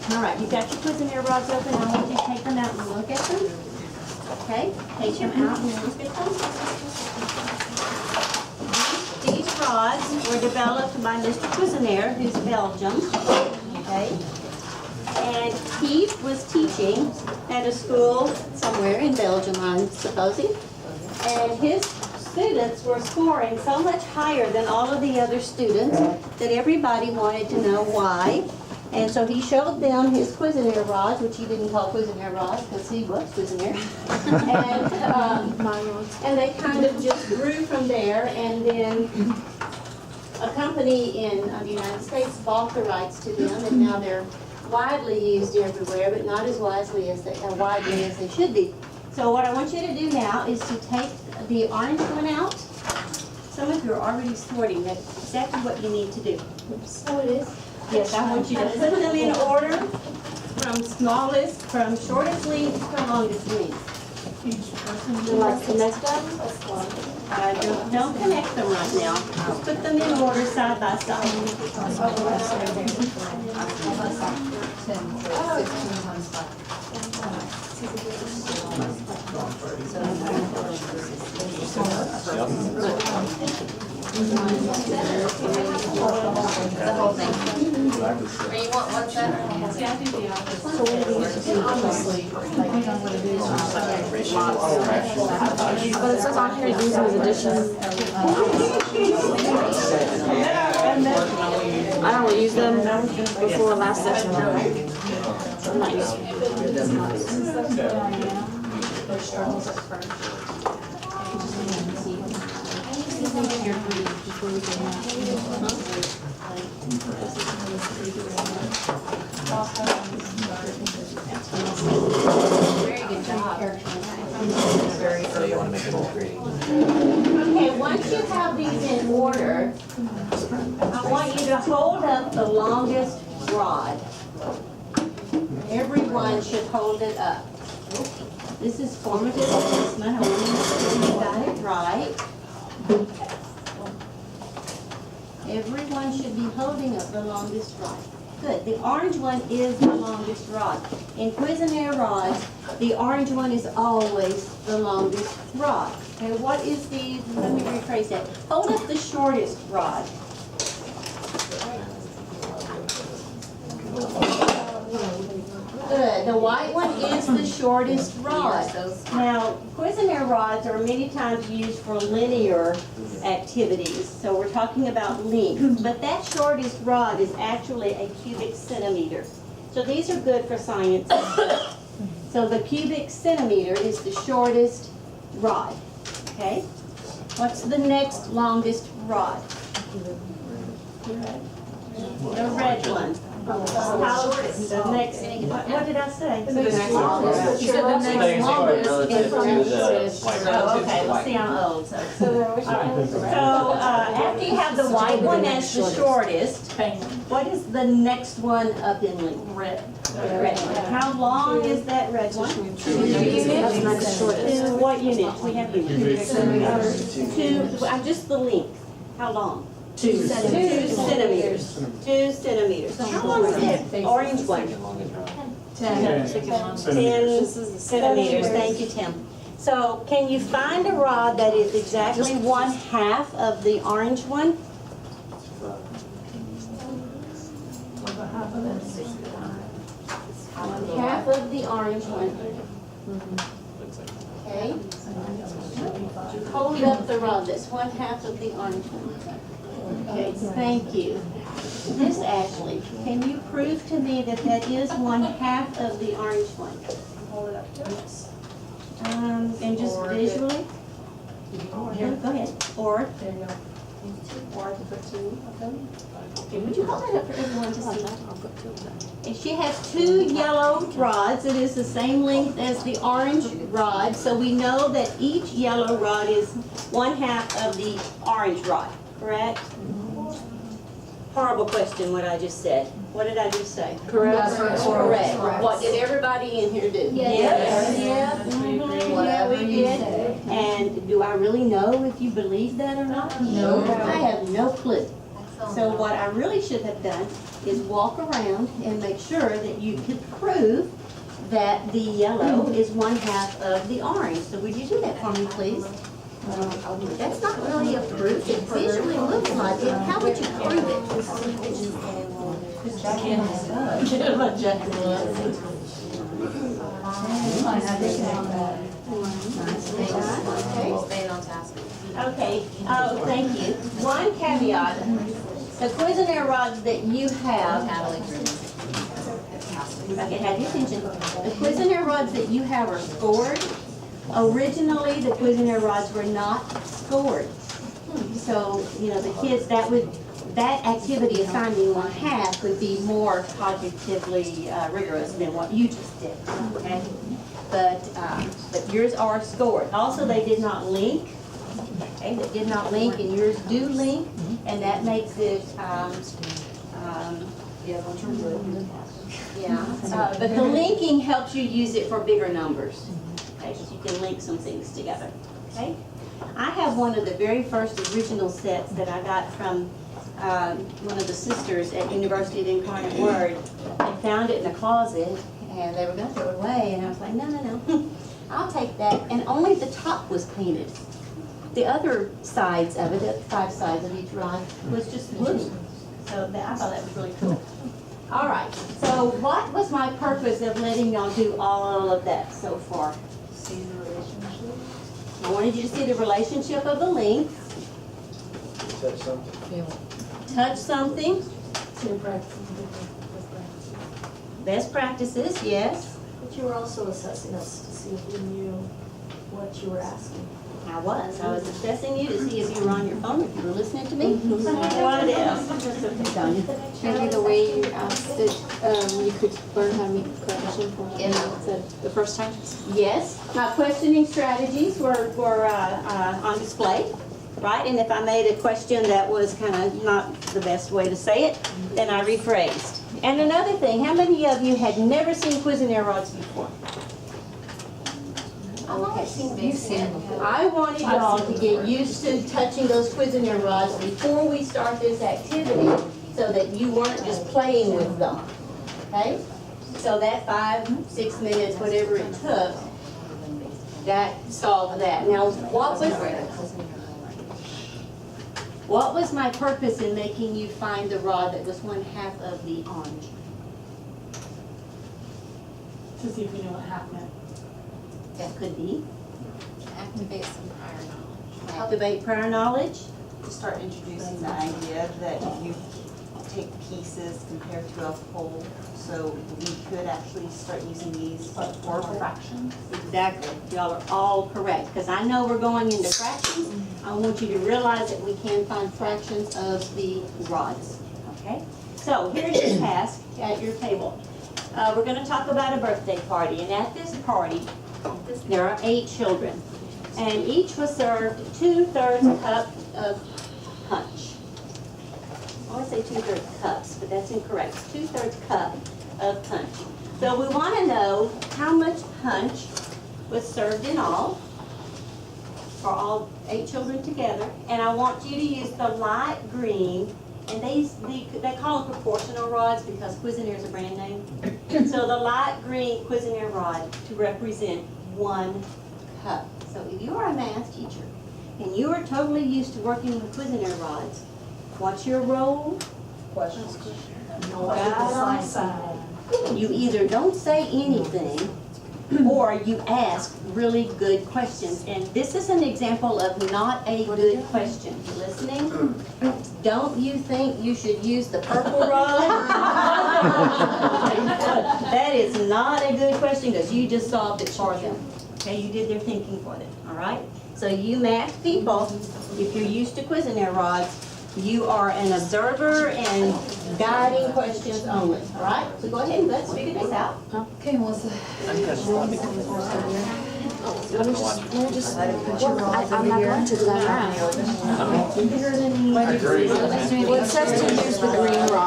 All right, you've got your Cuisinart rods open. I want you to take them out and look at them. Okay, take them out and look at them. These rods were developed by Mr. Cuisinart, who's Belgium. Okay, and he was teaching at a school somewhere in Belgium, I'm supposing, and his students were scoring so much higher than all of the other students that everybody wanted to know why. And so he showed them his Cuisinart rods, which he didn't call Cuisinart rods because he was Cuisinart. And they kind of just grew from there, and then a company in the United States bought the rights to them, and now they're widely used everywhere, but not as widely as they should be. So what I want you to do now is to take the orange one out. Some of you are already sorting. That's exactly what you need to do. So it is. Yes, I want you to put them in order from shortest length to longest length. You like to connect them? Don't connect them right now. Just put them in order side by side. The whole thing. Or you want one set? But it says on here, use them as additions. I only used them before last session. Very good job. So you want to make it all pretty. Okay, once you have these in order, I want you to hold up the longest rod. Everyone should hold it up. This is formative assessment. I want to make sure you got it right. Everyone should be holding up the longest rod. Good. The orange one is the longest rod. In Cuisinart rods, the orange one is always the longest rod. Okay, what is the, let me rephrase that. Hold up the shortest rod. Good. The white one is the shortest rod. Now, Cuisinart rods are many times used for linear activities, so we're talking about length. But that shortest rod is actually a cubic centimeter. So these are good for science. So the cubic centimeter is the shortest rod. Okay? What's the next longest rod? The red one. How, the next, what did I say? You said the next longest. Oh, okay, let's see, I'm old, so. After you have the white one as the shortest, what is the next one up in length? Red. Red one. How long is that red one? 2 units. What units? We have units. 2, just the length. How long? 2 centimeters. 2 centimeters. So how long is that orange one? 10 centimeters. Thank you, Tim. So can you find a rod that is exactly 1/2 of the orange one? Half of the orange one. Okay. Hold up the rod. That's 1/2 of the orange one. Okay, thank you. Miss Ashley, can you prove to me that that is 1/2 of the orange one? Hold it up to us. And just visually? Go ahead. Or, There you go. Or I can put 2 of them. okay, would you hold that up for everyone to see? I'll put 2 of them. And she has 2 yellow rods. It is the same length as the orange rod. So we know that each yellow rod is 1/2 of the orange rod, correct? Horrible question what I just said. What did I just say? Correct. Correct. What did everybody in here do? Yes. Yeah, we did. And do I really know if you believe that or not? No. I have no clue. So what I really should have done is walk around and make sure that you could prove that the yellow is 1/2 of the orange. So would you do that for me, please? That's not really a proof. It visually looks like it. How would you prove it? Staying on task. Okay, oh, thank you. One caveat, the Cuisenaire rods that you have, if I can have your attention, the Cuisenaire rods that you have are scored. Originally, the Cuisenaire rods were not scored. So, you know, the kids, that activity of finding 1/2 would be more cognitively rigorous than what you just did, okay? But yours are scored. Also, they did not link. Okay, that did not link, and yours do link, and that makes it, but the linking helps you use it for bigger numbers, okay, because you can link some things together, okay? I have one of the very first original sets that I got from one of the sisters at University of the Incarnate Word. I found it in a closet, and they were going to throw it away, and I was like, no, I'll take that, and only the top was painted. The other sides of it, the 5 sides of each rod, was just blue. So I thought that was really cool. All right, so what was my purpose of letting y'all do all of that so far? See the relationship? I wanted you to see the relationship of the links. Touch something. Touch something. To practice. Best practices, yes. But you were also assessing us to see if we knew what you were asking. I was assessing you to see if you were on your phone, if you were listening to me. What else? Maybe the way you asked it, you could learn how to make a question for the first time? Yes, my questioning strategies were on display, right? And if I made a question that was kind of not the best way to say it, then I rephrased. And another thing, how many of you had never seen Cuisenaire rods before? Okay. I wanted y'all to get used to touching those Cuisenaire rods before we start this activity so that you weren't just playing with them, okay? So that 5, 6 minutes, whatever it took, that solved that. Now, what was my purpose in making you find the rod that was 1/2 of the orange? To see if we know what half meant. That could be. Activate some prior knowledge. Activate prior knowledge. To start introducing the idea that you take pieces compared to a whole, so we could actually start using these for fractions. Exactly. Y'all are all correct. Because I know we're going into fractions. I want you to realize that we can find fractions of the rods. Okay? So here's your task at your table. We're going to talk about a birthday party. And at this party, there are 8 children. And each was served 2/3 cup of punch. I always say 2/3 cups, but that's incorrect. 2/3 cup of punch. So we want to know how much punch was served in all, for all 8 children together. And I want you to use the light green, and they call them proportional rods because Cuisenaire is a brand name. So the light green Cuisenaire rod to represent 1 cup. So if you are a math teacher and you are totally used to working with Cuisenaire rods, what's your role? Questions? You either don't say anything or you ask really good questions. And this is an example of not a good question. You listening? Don't you think you should use the purple rod? That is not a good question because you just solved it for them. Okay, you did their thinking for them, all right? So you math people, if you're used to Cuisenaire rods, you are an observer and guiding questions only, all right? So go ahead and let's figure this out. Okay, Melissa. I'm not going to do that. Well, it says to use the green rod.